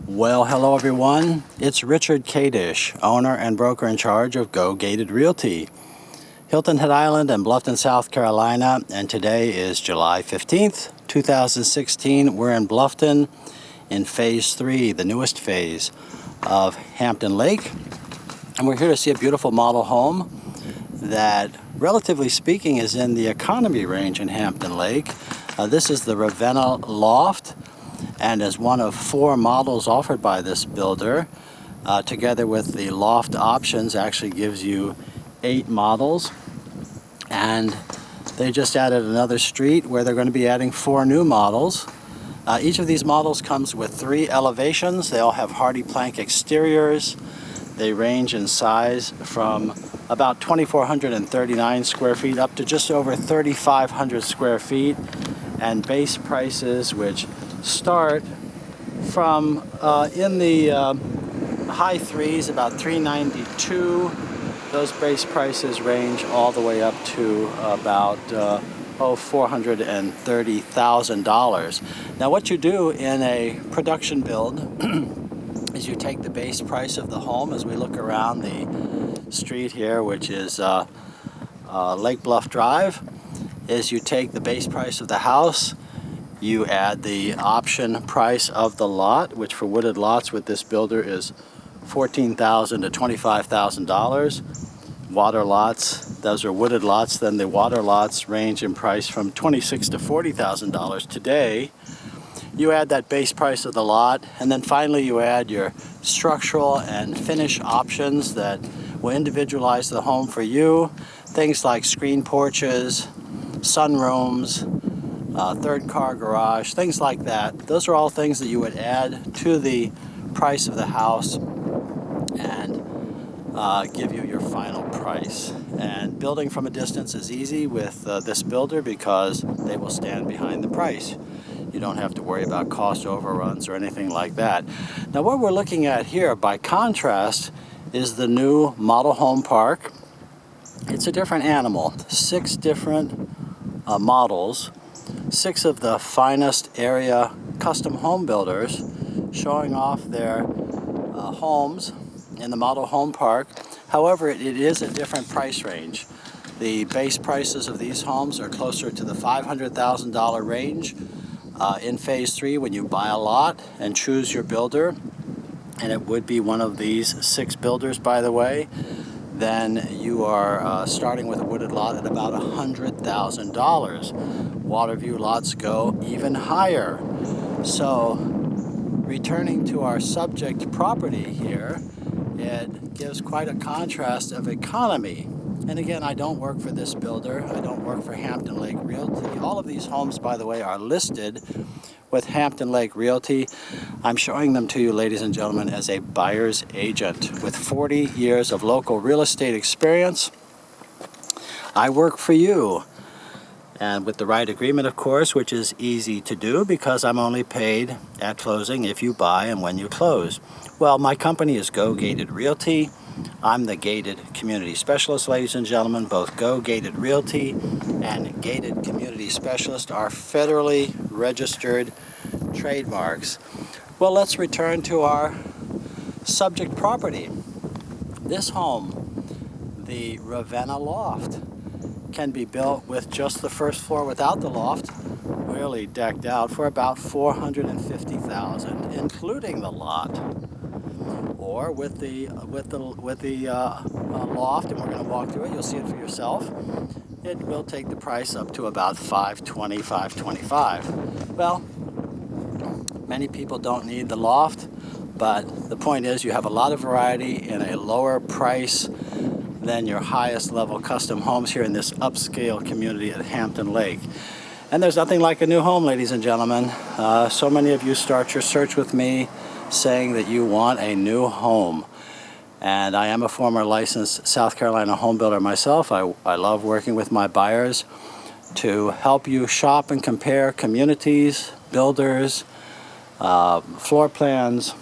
Well, hello everyone. It's Richard Kadish, owner and broker in charge of Go Gated Realty, Hilton Head Island and Bluffton, South Carolina, and today is July 15th, 2016. We're in Bluffton in Phase 3, the newest phase of Hampton Lake, and we're here to see a beautiful model home that, relatively speaking, is in the economy range in Hampton Lake. This is the Ravanna Loft, and as one of 4 models offered by this builder, together with the Loft options, actually gives you 8 models. And they just added another street where they're going to be adding 4 new models. Each of these models comes with 3 elevations. They all have hardy plank exteriors. They range in size from about 2,439 square feet up to just over 3,500 square feet, and base prices which start from in the high threes, about $392. Those base prices range all the way up to about $430,000. Now, what you do in a production build is you take the base price of the home as we look around the street here, which is Lake Bluff Drive, is you take the base price of the house, you add the option price of the lot, which for wooded lots with this builder is $14,000 to $25,000. Water lots, those are wooded lots, then the water lots range in price from $26,000 to $40,000 today. You add that base price of the lot, and then finally you add your structural and finish options that will individualize the home for you. Things like screen porches, sunrooms, third car garage, things like that. Those are all things that you would add to the price of the house and give you your final price. And building from a distance is easy with this builder because they will stand behind the price. You don't have to worry about cost overruns or anything like that. Now, what we're looking at here, by contrast, is the new model home park. It's a different animal. 6 different models, 6 of the finest area custom home builders showing off their homes in the model home park. However, it is a different price range. The base prices of these homes are closer to the $500,000 range in Phase 3 when you buy a lot and choose your builder, and it would be one of these 6 builders, by the way. Then you are starting with a wooded lot at about $100,000. Waterview lots go even higher. So, returning to our subject property here, it gives quite a contrast of economy. And again, I don't work for this builder. I don't work for Hampton Lake Realty. All of these homes, by the way, are listed with Hampton Lake Realty. I'm showing them to you, ladies and gentlemen, as a buyer's agent with 40 years of local real estate experience. I work for you, and with the right agreement, of course, which is easy to do because I'm only paid at closing if you buy and when you close. Well, my company is Go Gated Realty. I'm the gated community specialist, ladies and gentlemen. Both Go Gated Realty and Gated Community Specialist are federally registered trademarks. Well, let's return to our subject property. This home, the Ravanna Loft, can be built with just the first floor without the loft, really decked out, for about $450,000, including the lot. Or with the loft, and we're going to walk through it, you'll see it for yourself, it will take the price up to about $520,000, $525,000. Well, many people don't need the loft, but the point is you have a lot of variety in a lower price than your highest level custom homes here in this upscale community at Hampton Lake. And there's nothing like a new home, ladies and gentlemen. So many of you start your search with me saying that you want a new home. And I am a former licensed South Carolina home builder myself. I love working with my buyers to help you shop and compare communities, builders, floor plans,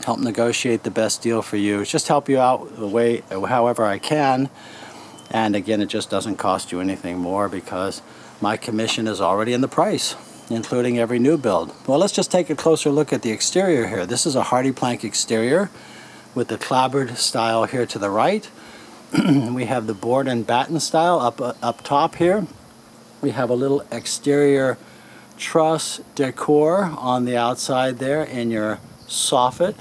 help negotiate the best deal for you, just help you out the way, however I can. And again, it just doesn't cost you anything more because my commission is already in the price. including every new build. Well, let's just take a closer look at the exterior here. This is a hardy plank exterior with the clapboard style here to the right. We have the board and batten style up top here. We have a little exterior truss decor on the outside there in your soffit.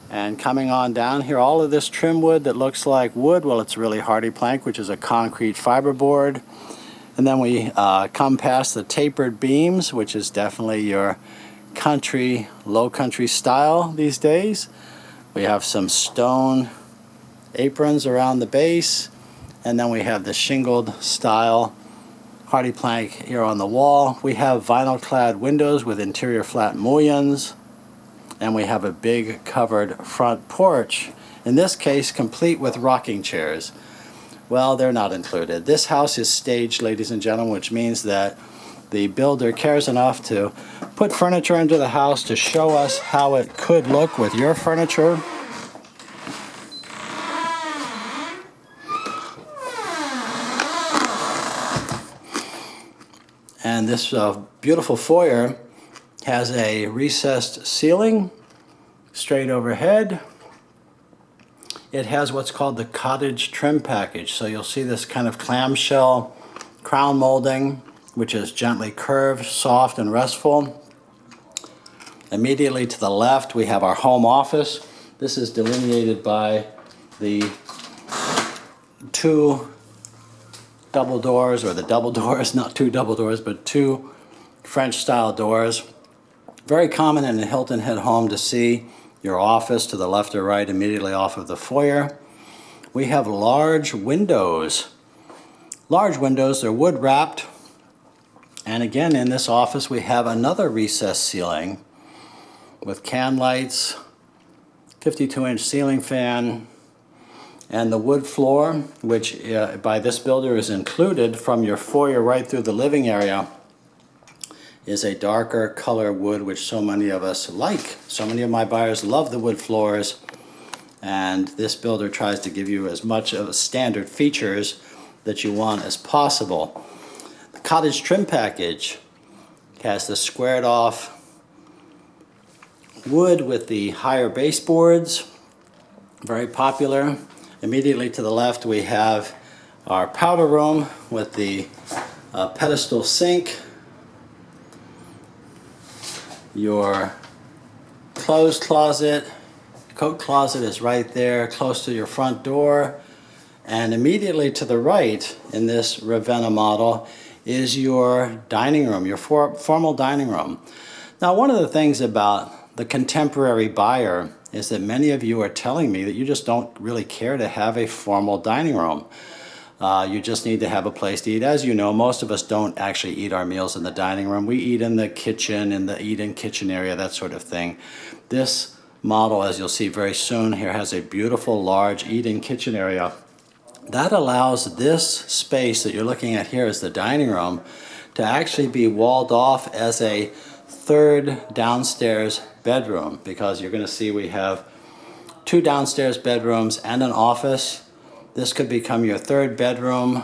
And coming on down here, all of this trim wood that looks like wood, well, it's really hardy plank, which is a concrete fiberboard. And then we come past the tapered beams, which is definitely your country, low country style these days. We have some stone aprons around the base, and then we have the shingled style hardy plank here on the wall. We have vinyl clad windows with interior flat mullions, and we have a big covered front porch, in this case complete with rocking chairs. Well, they're not included. This house is staged, ladies and gentlemen, which means that the builder cares enough to put furniture into the house to show us how it could look with your furniture. And this beautiful foyer has a recessed ceiling straight overhead. It has what's called the cottage trim package. So you'll see this kind of clamshell crown molding, which is gently curved, soft, and restful. Immediately to the left, we have our home office. This is delineated by the two double doors, or the double doors, not two double doors, but two French-style doors. Very common in a Hilton Head home to see your office to the left or right immediately off of the foyer. We have large windows. Large windows, they're wood wrapped. And again, in this office, we have another recessed ceiling with can lights, 52-inch ceiling fan, and the wood floor, which by this builder is included from your foyer right through the living area, is a darker color wood, which so many of us like. So many of my buyers love the wood floors, and this builder tries to give you as much of a standard features that you want as possible. The cottage trim package has the squared off wood with the higher baseboards, very popular. Immediately to the left, we have our powder room with the pedestal sink. Your clothes closet, coat closet is right there close to your front door. And immediately to the right in this Ravanna model is your dining room, your formal dining room. Now, one of the things about the contemporary buyer is that many of you are telling me that you just don't really care to have a formal dining room. You just need to have a place to eat. As you know, most of us don't actually eat our meals in the dining room. We eat in the kitchen, in the eat-in kitchen area, that sort of thing. This model, as you'll see very soon here, has a beautiful large eat-in kitchen area. That allows this space that you're looking at here as the dining room to actually be walled off as a third downstairs bedroom, because you're going to see we have two downstairs bedrooms and an office. This could become your third bedroom,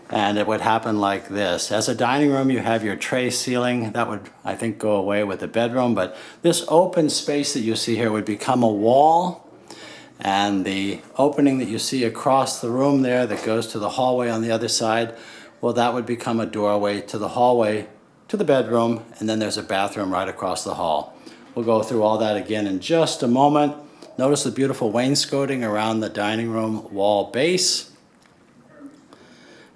and it would happen like this. As a dining room, you have your tray ceiling. That would, I think, go away with the bedroom, but this open space that you see here would become a wall, and the opening that you see across the room there that goes to the hallway on the other side, well, that would become a doorway to the hallway to the bedroom, and then there's a bathroom right across the hall. We'll go through all that again in just a moment. Notice the beautiful wainscoting around the dining room wall base.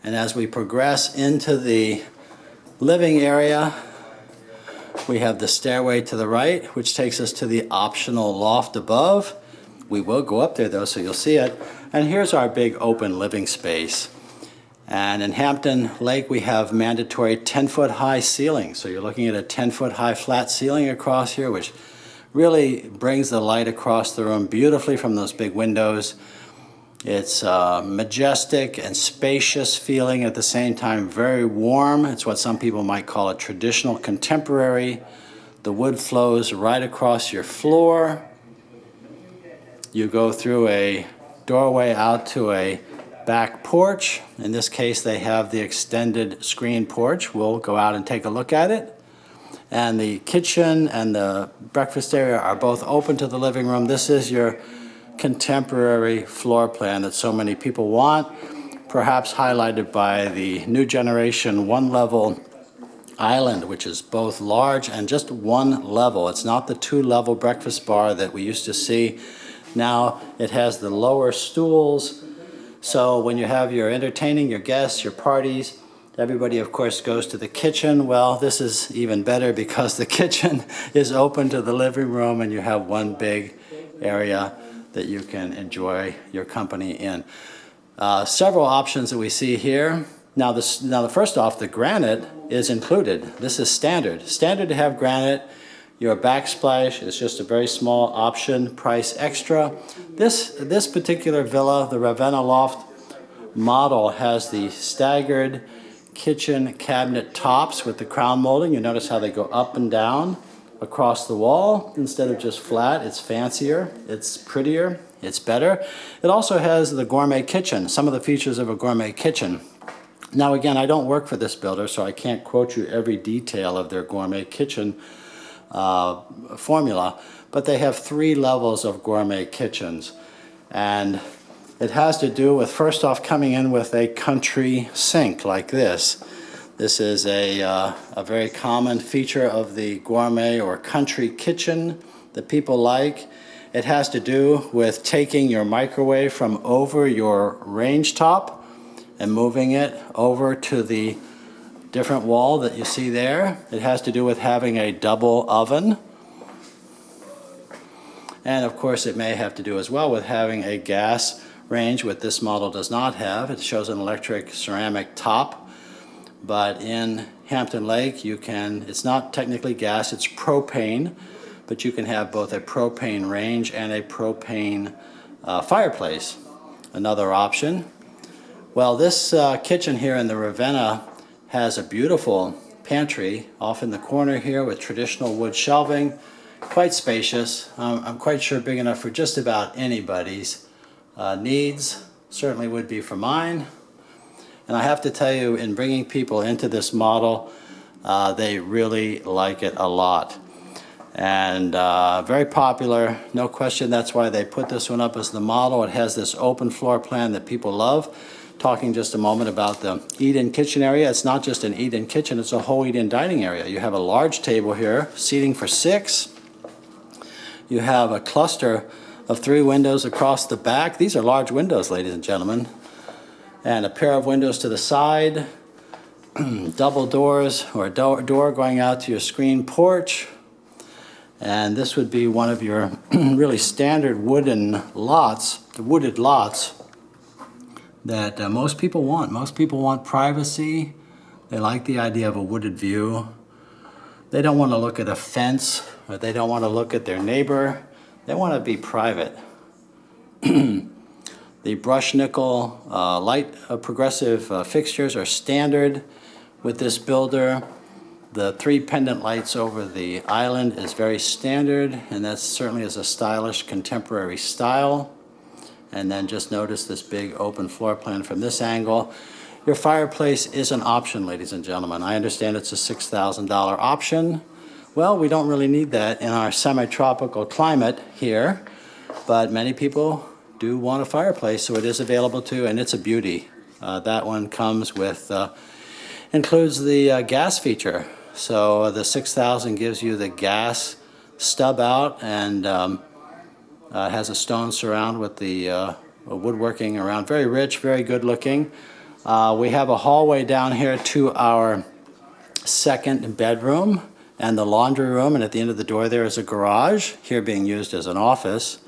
And as we progress into the living area, we have the stairway to the right, which takes us to the optional loft above. We will go up there though, so you'll see it. And here's our big open living space. And in Hampton Lake, we have mandatory 10-foot high ceilings. So you're looking at a 10-foot high flat ceiling across here, which really brings the light across the room beautifully from those big windows. It's majestic and spacious feeling at the same time, very warm. It's what some people might call a traditional contemporary. The wood flows right across your floor. You go through a doorway out to a back porch. In this case, they have the extended screen porch. We'll go out and take a look at it. And the kitchen and the breakfast area are both open to the living room. This is your contemporary floor plan that so many people want, perhaps highlighted by the new generation one-level island, which is both large and just one level. It's not the two-level breakfast bar that we used to see. Now it has the lower stools, so when you have your entertaining, your guests, your parties, everybody of course goes to the kitchen. Well, this is even better because the kitchen is open to the living room and you have one big area that you can enjoy your company in. Several options that we see here. Now, first off, the granite is included. This is standard. Standard to have granite. Your backsplash is just a very small option, price extra. This particular villa, the Ravanna Loft model, has the staggered kitchen cabinet tops with the crown molding. You notice how they go up and down across the wall instead of just flat. It's fancier, it's prettier, it's better. It also has the gourmet kitchen, some of the features of a gourmet kitchen. Now again, I don't work for this builder, so I can't quote you every detail of their gourmet kitchen formula, but they have 3 levels of gourmet kitchens. And it has to do with, first off, coming in with a country sink like this. This is a very common feature of the gourmet or country kitchen that people like. It has to do with taking your microwave from over your range top and moving it over to the different wall that you see there. It has to do with having a double oven. And of course it may have to do as well with having a gas range, which this model does not have. It shows an electric ceramic top, but in Hampton Lake you can, it's not technically gas, it's propane, but you can have both a propane range and a propane fireplace. Another option. Well, this kitchen here in the Ravanna has a beautiful pantry off in the corner here with traditional wood shelving, quite spacious. I'm quite sure big enough for just about anybody's needs, certainly would be for mine. And I have to tell you, in bringing people into this model, they really like it a lot. And very popular, no question. That's why they put this one up as the model. It has this open floor plan that people love. Talking just a moment about the eat-in kitchen area. It's not just an eat-in kitchen, it's a whole eat-in dining area. You have a large table here, seating for 6. You have a cluster of 3 windows across the back. These are large windows, ladies and gentlemen. And a pair of windows to the side, double doors, or a door going out to your screen porch. And this would be one of your really standard wooden lots, wooded lots, that most people want. Most people want privacy. They like the idea of a wooded view. They don't want to look at a fence, or they don't want to look at their neighbor. They want to be private. The brush nickel light progressive fixtures are standard with this builder. The 3 pendant lights over the island is very standard, and that certainly is a stylish contemporary style. And then just notice this big open floor plan from this angle. Your fireplace is an option, ladies and gentlemen. I understand it's a $6,000 option. Well, we don't really need that in our semi-tropical climate here, but many people do want a fireplace, so it is available too, and it's a beauty. That one comes with, includes the gas feature. So the $6,000 gives you the gas stub out, and has a stone surround with the woodworking around. Very rich, very good looking. We have a hallway down here to our 2nd bedroom and the laundry room, and at the end of the door there is a garage, here being used as an office.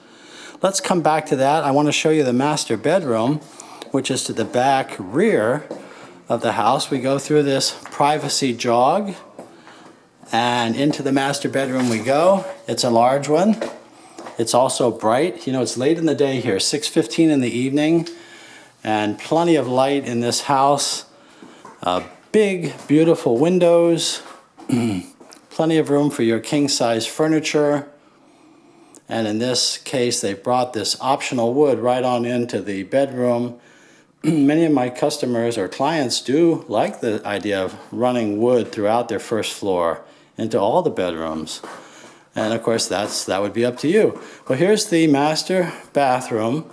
Let's come back to that. I want to show you the master bedroom, which is to the back rear of the house. We go through this privacy jog, and into the master bedroom we go. It's a large one. It's also bright. You know, it's late in the day here, 6:15 in the evening, and plenty of light in this house. Big, beautiful windows, plenty of room for your king-size furniture. And in this case, they brought this optional wood right on into the bedroom. many of my customers or clients do like the idea of running wood throughout their first floor into all the bedrooms. And of course, that would be up to you. Well, here's the master bathroom.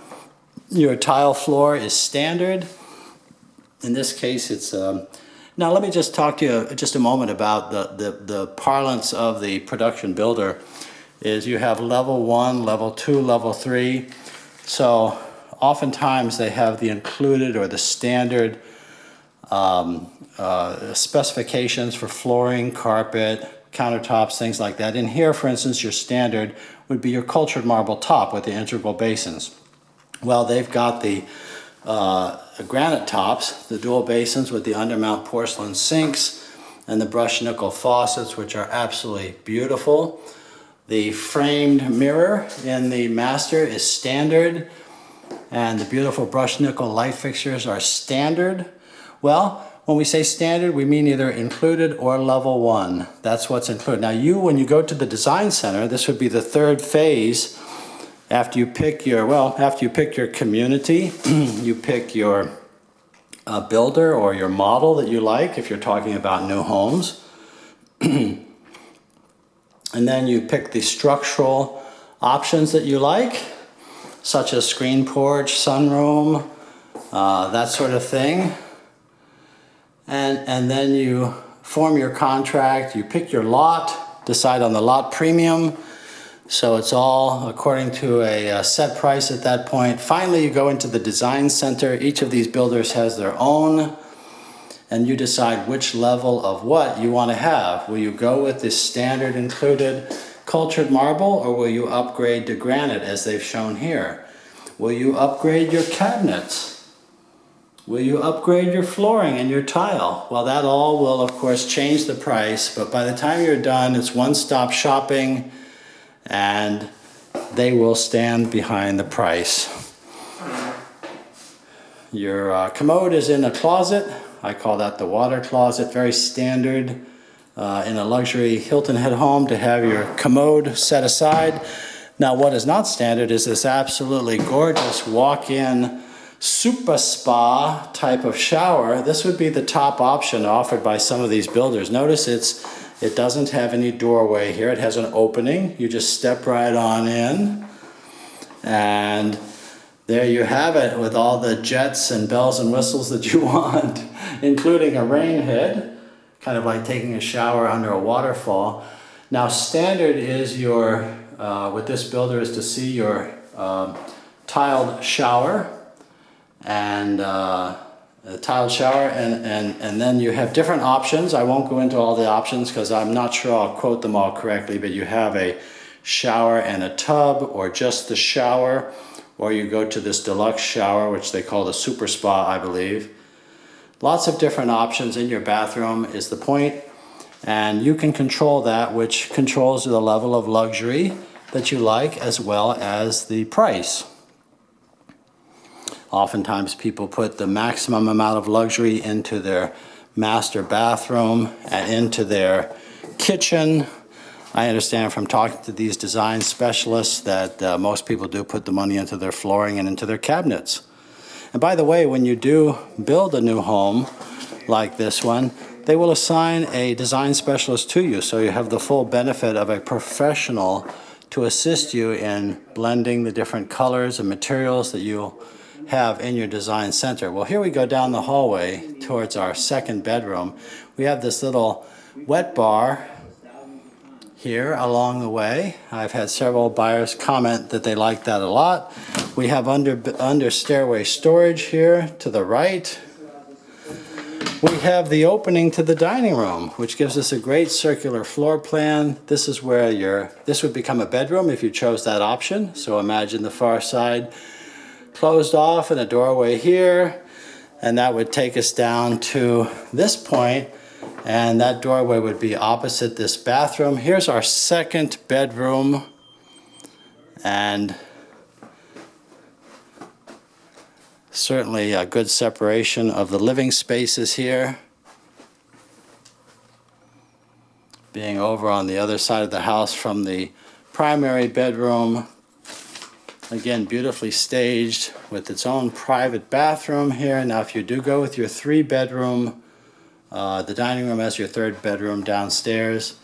Your tile floor is standard. In this case, it's... Now, let me just talk to you just a moment about the parlance of the production builder. Is you have level 1, level 2, level 3. So oftentimes they have the included or the standard specifications for flooring, carpet, countertops, things like that. In here, for instance, your standard would be your cultured marble top with the integral basins. Well, they've got the granite tops, the dual basins with the undermount porcelain sinks, and the brushed nickel faucets, which are absolutely beautiful. The framed mirror in the master is standard, and the beautiful brushed nickel light fixtures are standard. Well, when we say standard, we mean either included or level 1. That's what's included. Now, when you go to the design center, this would be the third phase. After you pick your community, you pick your builder or your model that you like, if you're talking about new homes. And then you pick the structural options that you like, such as screen porch, sunroom, that sort of thing. And then you form your contract, you pick your lot, decide on the lot premium. So it's all according to a set price at that point. Finally, you go into the design center. Each of these builders has their own, and you decide which level of what you want to have. Will you go with this standard included cultured marble, or will you upgrade to granite as they've shown here? Will you upgrade your cabinets? Will you upgrade your flooring and your tile? Well, that all will, of course, change the price, but by the time you're done, it's one-stop shopping, and they will stand behind the price. Your commode is in a closet. I call that the water closet. Very standard in a luxury Hilton head home to have your commode set aside. Now, what is not standard is this absolutely gorgeous walk-in super spa type of shower. This would be the top option offered by some of these builders. Notice it doesn't have any doorway here. It has an opening. You just step right on in, and there you have it with all the jets and bells and whistles that you want, including a rain head, kind of like taking a shower under a waterfall. Now, standard is your, with this builder, is to see your tiled shower and and then you have different options. I won't go into all the options because I'm not sure I'll quote them all correctly, but you have a shower and a tub, or just the shower, or you go to this deluxe shower, which they call the super spa, I believe. Lots of different options in your bathroom is the point, and you can control that, which controls the level of luxury that you like, as well as the price. Oftentimes people put the maximum amount of luxury into their master bathroom and into their kitchen. I understand from talking to these design specialists that most people do put the money into their flooring and into their cabinets. And by the way, when you do build a new home like this one, they will assign a design specialist to you, so you have the full benefit of a professional to assist you in blending the different colors and materials that you'll have in your design center. Well, here we go down the hallway towards our second bedroom. We have this little wet bar here along the way. I've had several buyers comment that they like that a lot. We have under stairway storage here to the right. We have the opening to the dining room, which gives us a great circular floor plan. This is where this would become a bedroom if you chose that option. So imagine the far side closed off and a doorway here, and that would take us down to this point, and that doorway would be opposite this bathroom. Here's our second bedroom, and certainly a good separation of the living spaces here, being over on the other side of the house from the primary bedroom. Again, beautifully staged with its own private bathroom here. Now, if you do go with your 3-bedroom, the dining room as your 3rd bedroom downstairs,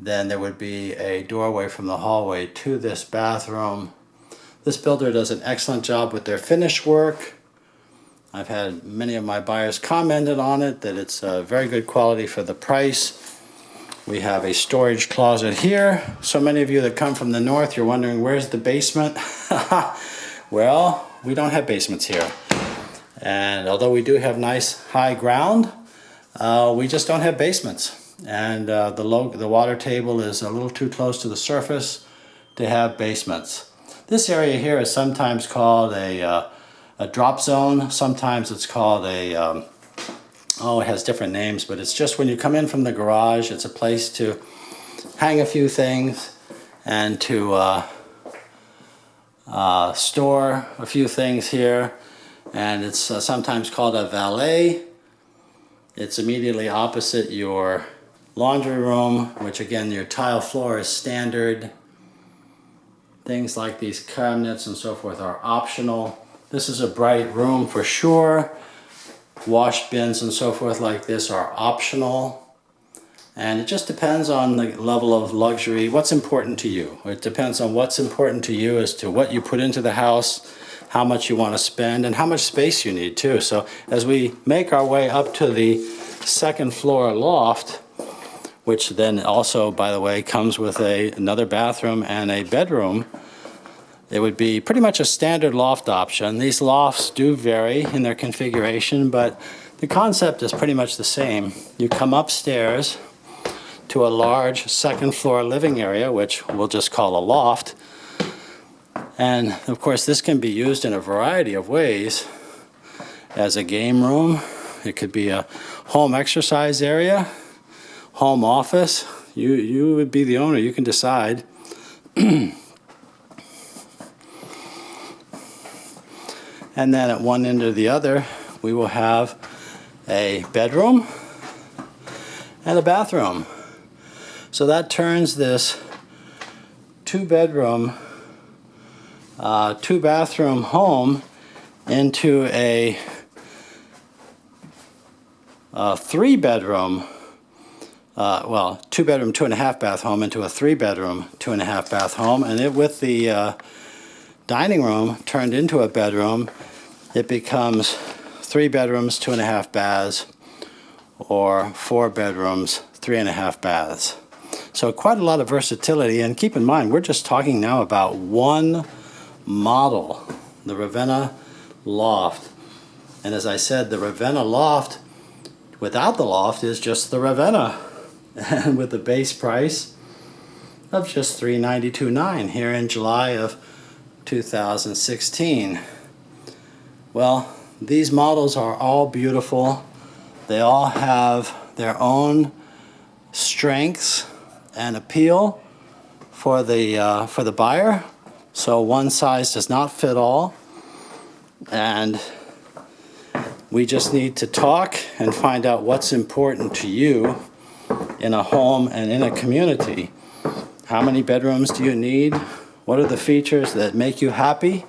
then there would be a doorway from the hallway to this bathroom. This builder does an excellent job with their finish work. I've had many of my buyers commented on it, that it's very good quality for the price. We have a storage closet here. So many of you that come from the north, you're wondering, where's the basement? Well, we don't have basements here. And although we do have nice high ground, we just don't have basements. And the water table is a little too close to the surface to have basements. This area here is sometimes called a drop zone. Sometimes it's called a it has different names, but it's just when you come in from the garage, it's a place to hang a few things and to store a few things here. And it's sometimes called a valet. It's immediately opposite your laundry room, which again, your tile floor is standard. Things like these cabinets and so forth are optional. This is a bright room for sure. Wash bins and so forth like this are optional. And it just depends on the level of luxury, what's important to you. It depends on what's important to you as to what you put into the house, how much you want to spend, and how much space you need too. So as we make our way up to the 2nd floor loft, which then also, by the way, comes with another bathroom and a bedroom, it would be pretty much a standard loft option. These lofts do vary in their configuration, but the concept is pretty much the same. You come upstairs to a large 2nd floor living area, which we'll just call a loft. And of course, this can be used in a variety of ways. As a game room, it could be a home exercise area, home office. You would be the owner, you can decide. And then at one end or the other, we will have a bedroom and a bathroom. So that turns this 2-bedroom, 2-bathroom home into a 3-bedroom, 2-bedroom, 2.5-bath home into a 3-bedroom, 2.5-bath home. And it, with the dining room turned into a bedroom, it becomes 3 bedrooms, 2.5 baths, or 4 bedrooms, 3.5 baths. So quite a lot of versatility. And keep in mind, we're just talking now about one model, the Ravanna Loft. And as I said, the Ravanna Loft without the loft is just the Ravanna, and with the base price of just $392,900 here in July of 2016. Well, these models are all beautiful. They all have their own strengths and appeal for the buyer. So one size does not fit all, and we just need to talk and find out what's important to you in a home and in a community. How many bedrooms do you need? What are the features that make you happy?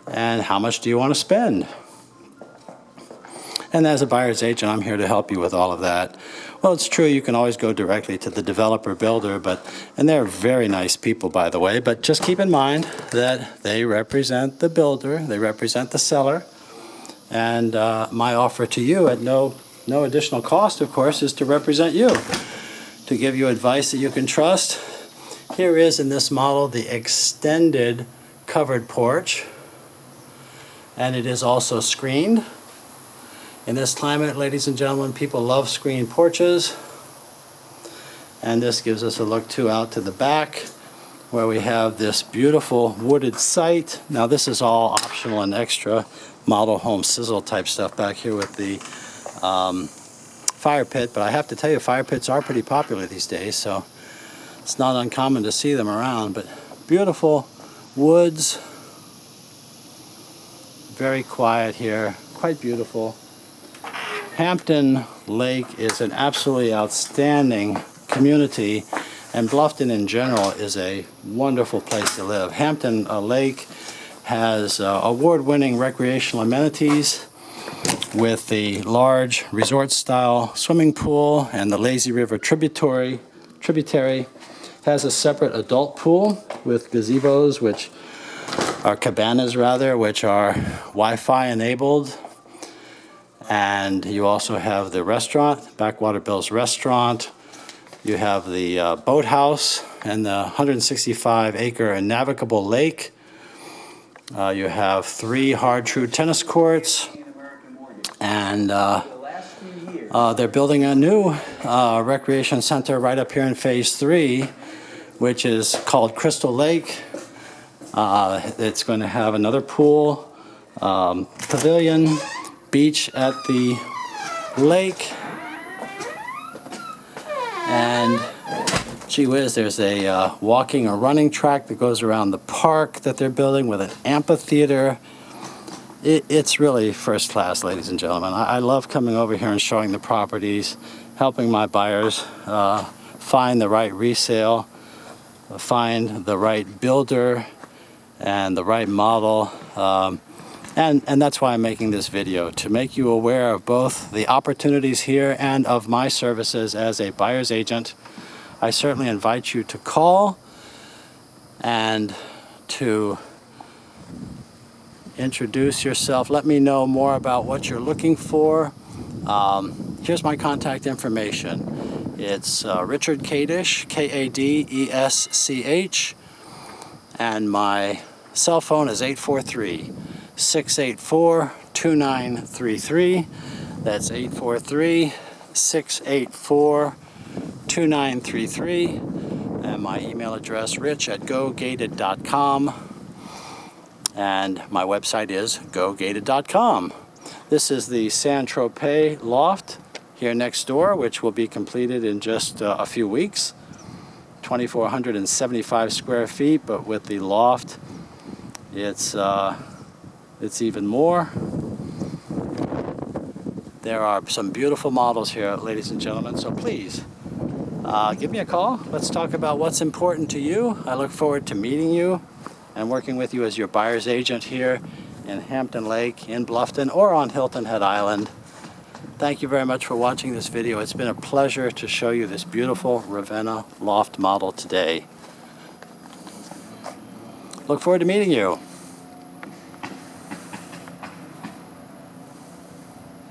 And how much do you want to spend? And as a buyer's agent, I'm here to help you with all of that. Well, it's true, you can always go directly to the developer builder, and they're very nice people, by the way, but just keep in mind that they represent the builder, they represent the seller, and my offer to you at no additional cost, of course, is to represent you, to give you advice that you can trust. Here is, in this model, the extended covered porch, and it is also screened. In this climate, ladies and gentlemen, people love screened porches. And this gives us a look too out to the back, where we have this beautiful wooded site. Now this is all optional and extra model home sizzle type stuff back here with the fire pit, but I have to tell you, fire pits are pretty popular these days, so it's not uncommon to see them around. But beautiful woods, very quiet here, quite beautiful. Hampton Lake is an absolutely outstanding community, And Bluffton in general is a wonderful place to live. Hampton Lake has award-winning recreational amenities with the large resort-style swimming pool and the lazy river tributary. It has a separate adult pool with gazebos, which are cabanas rather, which are Wi-Fi enabled. And you also have the restaurant, Backwater Bill's Restaurant. You have the boathouse and the 165-acre navigable lake. You have 3 hard-true tennis courts. And they're building a new recreation center right up here in Phase 3, which is called Crystal Lake. It's going to have another pool, pavilion, beach at the lake, and gee whiz, there's a walking or running track that goes around the park that they're building with an amphitheater. It's really first class, ladies and gentlemen. I love coming over here and showing the properties, helping my buyers find the right resale, find the right builder and the right model. And that's why I'm making this video, to make you aware of both the opportunities here and of my services as a buyer's agent. I certainly invite you to call and to introduce yourself. Let me know more about what you're looking for. Here's my contact information. It's Richard Kadesh, Kadesch, and my cell phone is 843-684-2933. That's 843-684-2933. And my email address, rich@gogated.com. And my website is gogated.com. This is the Saint-Tropez Loft here next door, which will be completed in just a few weeks. 2,475 square feet, but with the loft, it's even more. There are some beautiful models here, ladies and gentlemen, so please give me a call. Let's talk about what's important to you. I look forward to meeting you and working with you as your buyer's agent here in Hampton Lake, in Bluffton, or on Hilton Head Island. Thank you very much for watching this video. It's been a pleasure to show you this beautiful Ravanna loft model today. Look forward to meeting you.